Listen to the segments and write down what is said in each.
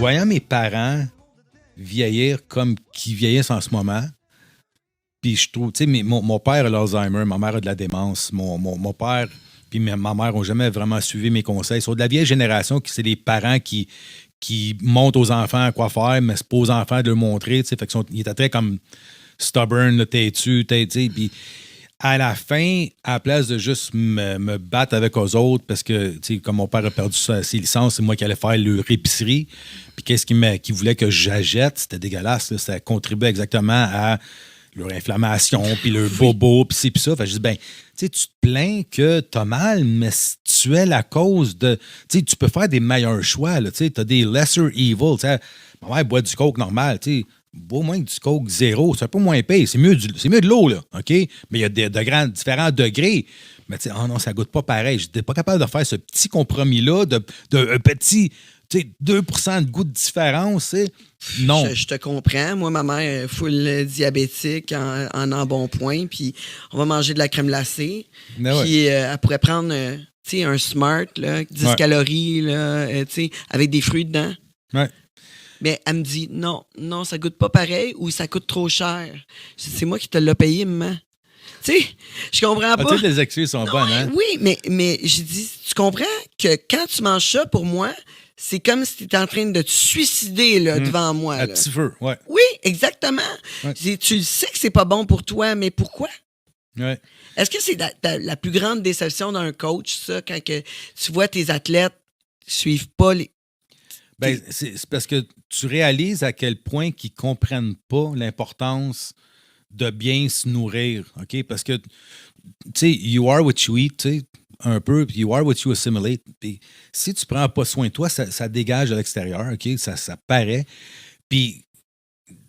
voyant mes parents vieillir comme qu'ils vieillissent en ce moment, puis je trouve, tu sais, mon père a l'Alzheimer, ma mère a de la démence, mon père puis ma mère n'ont jamais vraiment suivi mes conseils. Ils sont de la vieille génération, c'est les parents qui montrent aux enfants quoi faire, mais c'est pas aux enfants de leur montrer, tu sais, fait qu'ils étaient très comme stubborn, là, têtu, puis à la fin, à la place de juste me battre avec eux autres, parce que, tu sais, comme mon père a perdu ses licences, c'est moi qui allais faire leur épicerie. Puis qu'est-ce qu'il voulait que j'achète? C'était dégueulasse. Là. Ça contribuait exactement à leur inflammation, puis leur bobo, puis ci, puis ça. Fait que je dis, ben, tu sais, tu te plains que t'as mal, mais tu es la cause de... Tu sais, tu peux faire des meilleurs choix, là. Tu sais, t'as des lesser evil. Tu sais, ma mère boit du coke normal, tu sais. Beau moins que du coke zéro, c'est un peu moins payé. C'est mieux de l'eau, là, OK? Mais il y a différents degrés. Mais tu sais, oh non, ça goûte pas pareil. J'étais pas capable de faire ce petit compromis-là, de un petit, tu sais, 2% de goût de différence, tu sais. Non. Je te comprends. Moi, ma mère est full diabétique en embonpoint, puis on va manger de la crème glacée. Puis elle pourrait prendre, tu sais, un Smart, là, 10 calories, là, tu sais, avec des fruits dedans. Ouais. Mais elle me dit, non, ça goûte pas pareil ou ça coûte trop cher. C'est moi qui te l'ai payé, maman. Tu sais, je comprends pas. Toutes les excuses sont bonnes, hein? Oui, mais j'ai dit, tu comprends que quand tu manges ça, pour moi, c'est comme si tu étais en train de te suicider là, devant moi. À petit feu, ouais. Oui, exactement. Ouais. Tu sais que c'est pas bon pour toi, mais pourquoi? Ouais. Est-ce que c'est la plus grande déception d'un coach, ça, quand que tu vois tes athlètes suivent pas les... Ben, c'est parce que tu réalises à quel point qu'ils ne comprennent pas l'importance de bien se nourrir, OK? Parce que, tu sais, you are what you eat, tu sais, un peu, puis you are what you assimilate. Puis si tu ne prends pas soin de toi, ça dégage à l'extérieur, OK? Ça paraît. Puis,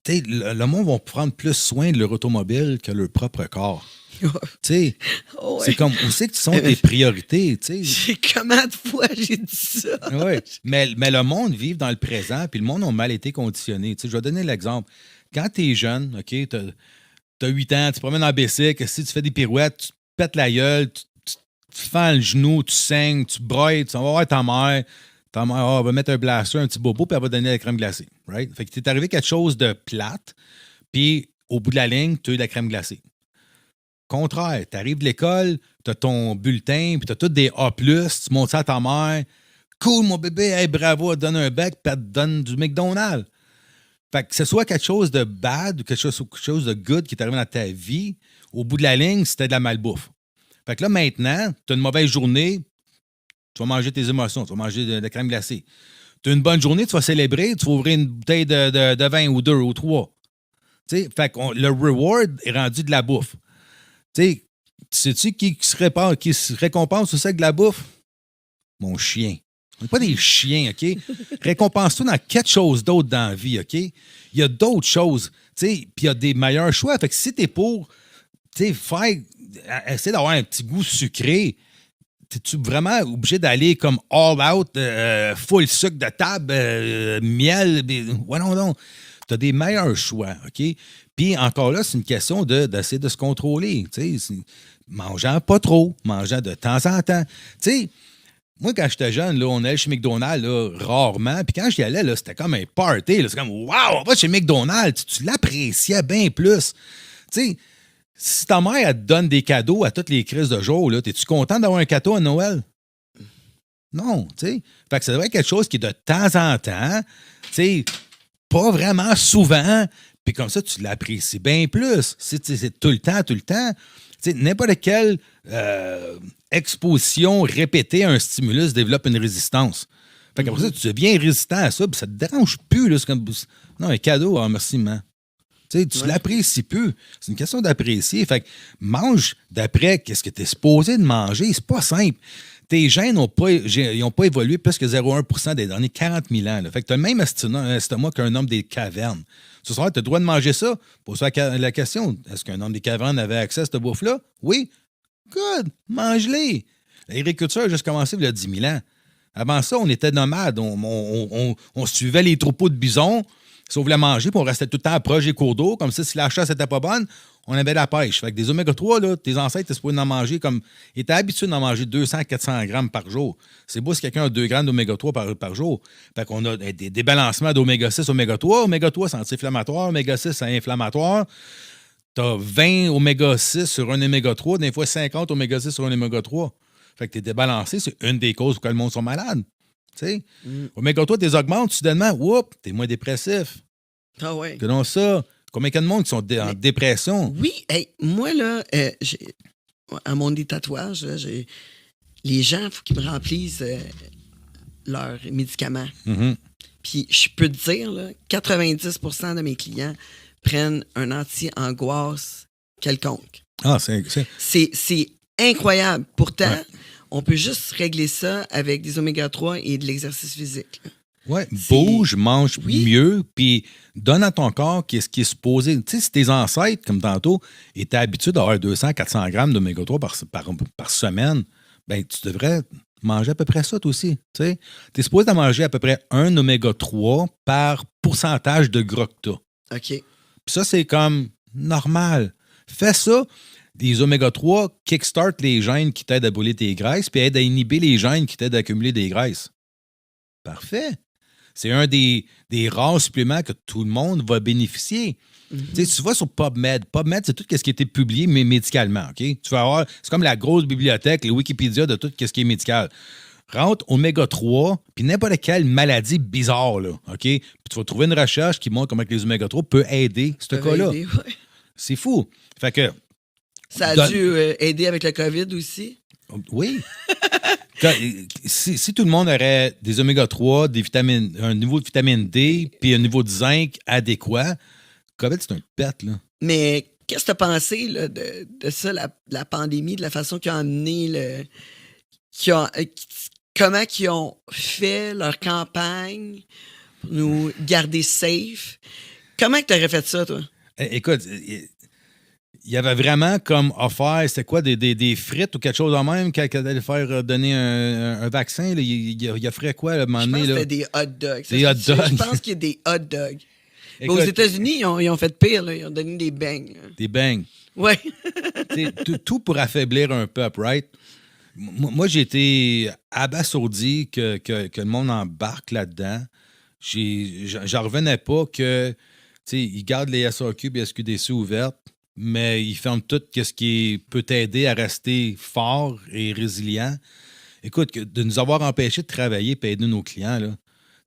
tu sais, le monde va prendre plus soin de leur automobile que leur propre corps. Tu sais, c'est comme, où c'est que sont tes priorités, tu sais? Combien de fois j'ai dit ça? Oui, mais le monde vit dans le présent, puis le monde a mal été conditionné. Tu sais, je vais donner l'exemple. Quand tu es jeune, OK, tu as 8 ans, tu te promènes en bicycle, si tu fais des pirouettes, tu te pètes la gueule, tu fends le genou, tu saignes, tu broyes, tu vas voir ta mère. Ta mère va mettre un blaster, un petit bobo, puis elle va donner la crème glacée. Right? Fait que t'es arrivé quelque chose de plate, puis au bout de la ligne, tu as eu de la crème glacée. Contraire, tu arrives de l'école, tu as ton bulletin, puis tu as tous des A+, tu montes ça à ta mère. Cool, mon bébé, hey, bravo, elle te donne un bec, puis elle te donne du McDonald's. Fait que ce soit quelque chose de bad ou quelque chose de good qui est arrivé dans ta vie, au bout de la ligne, c'était de la malbouffe. Fait que là, maintenant, tu as une mauvaise journée, tu vas manger tes émotions, tu vas manger de la crème glacée. Tu as une bonne journée, tu vas célébrer, tu vas ouvrir une bouteille de vin ou 2 ou 3. T'sais, fait que le reward est rendu de la bouffe. Tu sais-tu qui se récompense aussi avec de la bouffe? Mon chien. On n'est pas des chiens, OK? Récompense-toi dans quelque chose d'autre dans la vie, OK? Il y a d'autres choses, tu sais, puis il y a des meilleurs choix. Fait que si t'es pour, tu sais, essayer d'avoir un petit goût sucré, t'es-tu vraiment obligé d'aller comme all out, full sucre de table, miel? Ouais, non. T'as des meilleurs choix, OK? Puis encore là, c'est une question d'essayer de se contrôler, tu sais, mangeant pas trop, mangeant de temps en temps. Tu sais, moi, quand j'étais jeune, là, on allait chez McDonald's là, rarement. Puis quand j'y allais, là, c'était comme un party. Là, c'est comme, wow, on va chez McDonald's. Tu l'appréciais bien plus. Tu sais, si ta mère, elle te donne des cadeaux à toutes les crises de jour, là, es-tu content d'avoir un cadeau à Noël? Non, tu sais. Fait que ça devrait être quelque chose qui est de temps en temps, tu sais, pas vraiment souvent. Puis comme ça, tu l'apprécies bien plus. C'est tout le temps. Tu sais, n'importe quelle exposition répétée à un stimulus développe une résistance. Fait qu'après ça, tu deviens résistant à ça, puis ça te dérange plus. Là, c'est comme, non, un cadeau, merci, man. Tu l'apprécies plus. C'est une question d'apprécier. Fait que mange d'après qu'est-ce que tu es supposé de manger. C'est pas simple. Tes gènes n'ont pas évolué plus que 0,1% des derniers 40 000 ans. Là. Fait que tu as le même estomac qu'un homme des cavernes. Ce soir, tu as le droit de manger ça. Pose-toi la question, est-ce qu'un homme des cavernes avait accès à cette bouffe-là? Oui. Good. Mange-les. L'agriculture a juste commencé il y a 10 000 ans. Avant ça, on était nomades. On suivait les troupeaux de bisons. Si on voulait manger, puis on restait tout le temps proche des cours d'eau, comme ça, si la chasse n'était pas bonne, on avait de la pêche. Fait que des oméga 3, là, tes ancêtres étaient supposés en manger comme. Ils étaient habitués d'en manger 200-400 grammes par jour. C'est beau si quelqu'un a 2 grammes d'oméga 3 par jour. Fait qu'on a des débalancements d'oméga 6, oméga 3. Oméga 3, c'est anti-inflammatoire. Oméga 6, c'est inflammatoire. T'as 20 oméga 6 sur un oméga 3, des fois 50 oméga 6 sur un oméga 3. Fait que t'es débalancé, c'est une des causes pour que le monde soit malade. Tu sais? Oméga 3, t'es augmentes, soudainement, whoop, t'es moins dépressif. Ah ouais. Que non, ça. Combien de monde qui sont en dépression? Oui, hey, moi, là, à mon des tatouages, là, les gens, il faut qu'ils me remplissent leurs médicaments. Mm-hmm. Puis, je peux te dire, là, 90% de mes clients prennent un anti-angoisse quelconque. Ah, c'est incroyable. Pourtant, on peut juste régler ça avec des oméga 3 et de l'exercice physique. Oui, bouge, mange mieux, puis donne à ton corps ce qui est supposé. Tu sais, si tes ancêtres, comme tantôt, étaient habitués d'avoir 200-400 grammes d'oméga 3 par semaine, ben tu devrais manger à peu près ça, toi aussi. Tu es supposé d'en manger à peu près un oméga 3 par pourcentage de gras que tu as. OK. Puis ça, c'est comme normal. Fais ça. Des oméga 3 kickstart les gènes qui t'aident à brûler tes graisses, puis aident à inhiber les gènes qui t'aident à accumuler des graisses. Parfait. C'est un des rares suppléments que tout le monde va bénéficier. Tu vas sur PubMed. PubMed, c'est tout ce qui a été publié médicalement. OK? Tu vas avoir, c'est comme la grosse bibliothèque, le Wikipédia de tout ce qui est médical. Rentre oméga 3, puis n'importe quelle maladie bizarre. Là, OK? Puis tu vas trouver une recherche qui montre comment les oméga 3 peuvent aider ce cas-là. Ouais. C'est fou. Fait que. Ça a dû aider avec le COVID aussi? Oui. Si tout le monde aurait des oméga 3, des vitamines, un niveau de vitamine D, puis un niveau de zinc adéquat, COVID, c'est un pet, là. Mais qu'est-ce que tu as pensé là, de ça, la pandémie, de la façon qu'ils ont amené comment ils ont fait leur campagne pour nous garder safe? Comment tu aurais fait ça, toi? Écoute, il y avait vraiment comme offert, c'était quoi, des frites ou quelque chose en même qu'elle allait faire donner un vaccin. Là, il offrait quoi, à un moment donné? Je pense que c'était des hot dogs. Des hot dogs. Je pense qu'il y a des hot dogs. Écoute, aux États-Unis, ils ont fait pire. Là. Ils ont donné des bangs. Des bangs. Oui. tout pour affaiblir un peuple, right? Moi, j'ai été abasourdi que le monde embarque là-dedans. J'en revenais pas que ils gardent les SAQ et SQDC ouvertes, mais ils ferment tout ce qui peut t'aider à rester fort et résilient. Écoute, de nous avoir empêchés de travailler et aider nos clients, là.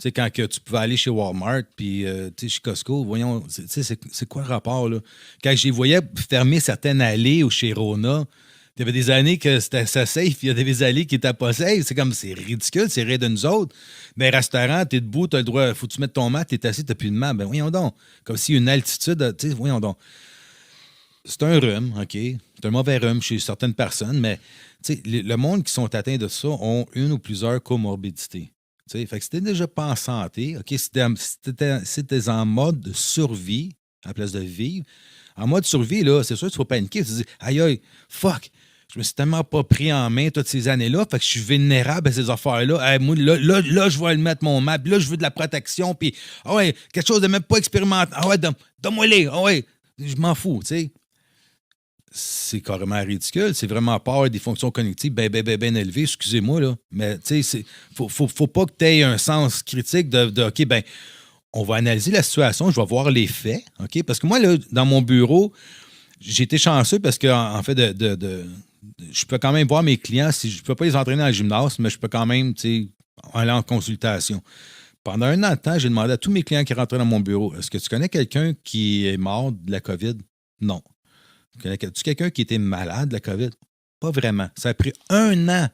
Tu sais, quand que tu pouvais aller chez Walmart puis chez Costco, voyons, c'est quoi le rapport, là? Quand je les voyais fermer certaines allées ou chez Rona, il y avait des années que c'était safe, il y avait des allées qui n'étaient pas safe. C'est comme, c'est ridicule, c'est rien de nous autres. Mais restaurant, t'es debout, t'as le droit, faut que tu mettes ton mat, t'es assis, t'as plus de mat. Ben voyons donc. Comme si une altitude, tu sais, voyons donc. C'est un rhume, OK? C'est un mauvais rhume chez certaines personnes, mais le monde qui sont atteints de ça ont une ou plusieurs comorbidités. Fait que si t'es déjà pas en santé, OK, si t'es en mode survie, à la place de vivre, en mode survie, là, c'est sûr que tu vas paniquer. Tu te dis, aïe, fuck, je me suis tellement pas pris en main toutes ces années-là, fait que je suis vulnérable à ces affaires-là. Hey, moi, là, je vais le mettre mon map, là, je veux de la protection, puis, ah ouais, quelque chose de même pas expérimenté. Ah ouais, donne-moi les, ah ouais, je m'en fous, tu sais. C'est carrément ridicule. C'est vraiment pas avoir des fonctions cognitives bien élevées, excusez-moi, là. Mais, tu sais, faut pas que tu aies un sens critique de OK, ben on va analyser la situation, je vais voir les faits, OK? Parce que moi, là, dans mon bureau, j'ai été chanceux parce que en fait, je peux quand même voir mes clients. Si je ne peux pas les entraîner dans le gymnase, mais je peux quand même, aller en consultation. Pendant un an de temps, j'ai demandé à tous mes clients qui rentraient dans mon bureau, est-ce que tu connais quelqu'un qui est mort de la COVID? Non. Connais-tu quelqu'un qui était malade de la COVID? Pas vraiment. Ça a pris un an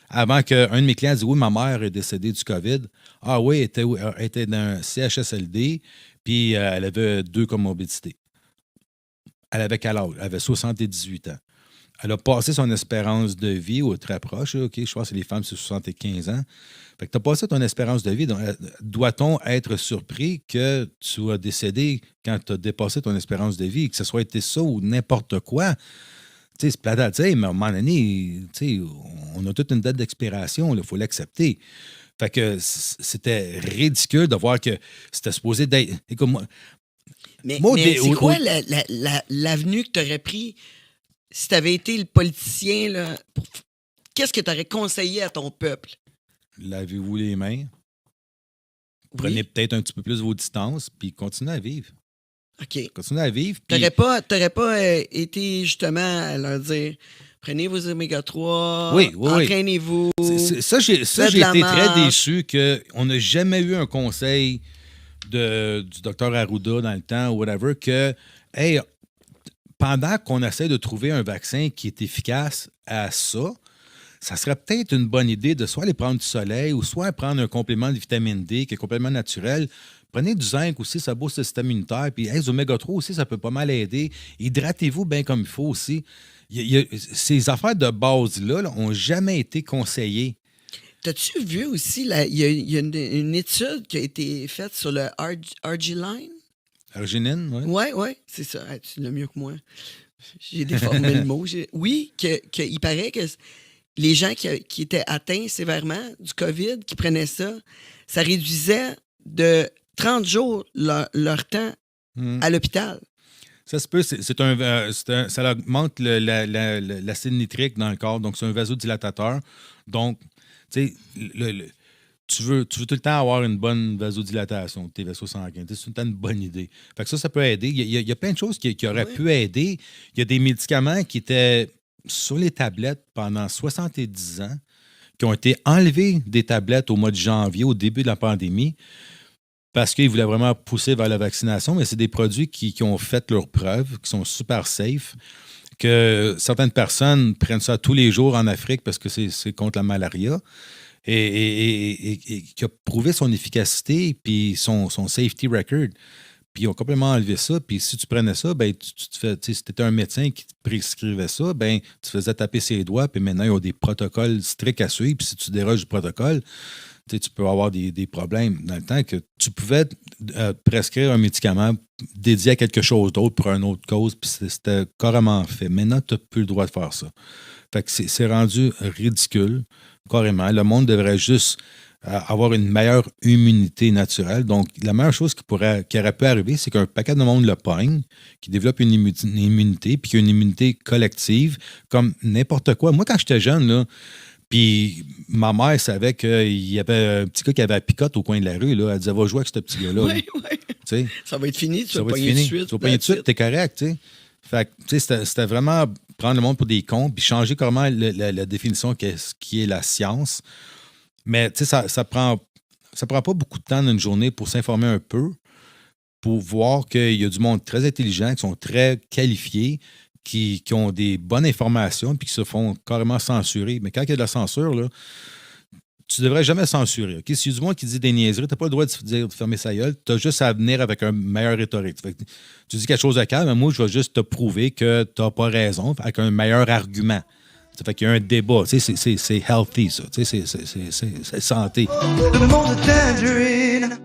avant qu'un de mes clients dise oui, ma mère est décédée du COVID. Ah oui, elle était dans un CHSLD, puis elle avait 2 comorbidités. Elle avait quel âge? Elle avait 78 ans. Elle a passé son espérance de vie, ou très proche, OK, je crois que c'est les femmes, c'est 75 ans. Fait que tu as passé ton espérance de vie. Donc, doit-on être surpris que tu sois décédé quand tu as dépassé ton espérance de vie, que ce soit été ça ou n'importe quoi? Tu sais, c'est plate à dire, mais à un moment donné, on a toute une date d'expiration, il faut l'accepter. Fait que c'était ridicule de voir que c'était supposé d'être... Écoute, mais c'est quoi l'avenue que tu aurais pris si tu avais été le politicien? Là, qu'est-ce que tu aurais conseillé à ton peuple? Lavez-vous les mains. Prenez peut-être un petit peu plus vos distances, puis continuez à vivre. OK. Continuez à vivre. Puis... T'aurais pas été justement à leur dire... Prenez vos oméga-3, entraînez-vous. Ça, j'ai été très déçu qu'on n'a jamais eu un conseil du docteur Arruda dans le temps, ou whatever, que, hey, pendant qu'on essaie de trouver un vaccin qui est efficace à ça, ça serait peut-être une bonne idée de soit aller prendre du soleil ou soit prendre un complément de vitamine D qui est complètement naturel. Prenez du zinc aussi, ça booste le système immunitaire. Puis les oméga-3 aussi, ça peut pas mal aider. Hydratez-vous bien comme il faut aussi. Ces affaires de base-là n'ont jamais été conseillées. T'as-tu vu aussi, il y a une étude qui a été faite sur le Arginine? Arginine, oui. Oui, c'est ça. Tu l'as mieux que moi. J'ai déformé le mot. Oui, qu'il paraît que les gens qui étaient atteints sévèrement du COVID, qui prenaient ça, ça réduisait de 30 jours leur temps à l'hôpital. Ça se peut, ça augmente l'acide nitrique dans le corps, donc c'est un vasodilatateur. Donc, tu sais, tu veux tout le temps avoir une bonne vasodilatation de tes vaisseaux sanguins. C'est tout le temps une bonne idée. Fait que ça peut aider. Il y a plein de choses qui auraient pu aider. Il y a des médicaments qui étaient sur les tablettes pendant 70 ans, qui ont été enlevés des tablettes au mois de janvier, au début de la pandémie, parce qu'ils voulaient vraiment pousser vers la vaccination, mais c'est des produits qui ont fait leurs preuves, qui sont super safe, que certaines personnes prennent ça tous les jours en Afrique parce que c'est contre la malaria, et qui a prouvé son efficacité puis son safety record. Puis ils ont complètement enlevé ça. Puis si tu prenais ça, ben tu te fais, si tu étais un médecin qui te prescrivait ça, ben tu faisais taper ses doigts. Puis maintenant, ils ont des protocoles stricts à suivre. Puis si tu déroges du protocole, tu peux avoir des problèmes. Dans le temps que tu pouvais prescrire un médicament dédié à quelque chose d'autre pour une autre cause, puis c'était carrément fait. Maintenant, tu n'as plus le droit de faire ça. Fait que c'est rendu ridicule, carrément. Le monde devrait juste avoir une meilleure immunité naturelle. Donc, la meilleure chose qui aurait pu arriver, c'est qu'un paquet de monde le pogne, qui développe une immunité, puis qu'il y a une immunité collective, comme n'importe quoi. Moi, quand j'étais jeune, là, puis ma mère savait qu'il y avait un petit gars qui avait la picote au coin de la rue. Là. Elle disait, va jouer avec ce petit gars-là. Oui, oui. Ça va être fini, tu vas pogner de suite. Tu vas pogner de suite, t'es correct. T'sais. Fait que, c'était vraiment prendre le monde pour des cons, puis changer carrément la définition qui est la science. Mais ça prend pas beaucoup de temps dans une journée pour s'informer un peu, pour voir qu'il y a du monde très intelligent, qui sont très qualifiés, qui ont des bonnes informations puis qui se font carrément censurer. Mais quand il y a de la censure, là, tu ne devrais jamais censurer. Okay? Si il y a du monde qui dit des niaiseries, tu n'as pas le droit de fermer sa gueule. Tu as juste à venir avec un meilleur rhétorique. Tu dis quelque chose de calme, mais moi, je vais juste te prouver que tu n'as pas raison avec un meilleur argument. Ça fait qu'il y a un débat. C'est healthy, ça. C'est santé. Le monde est tangerine.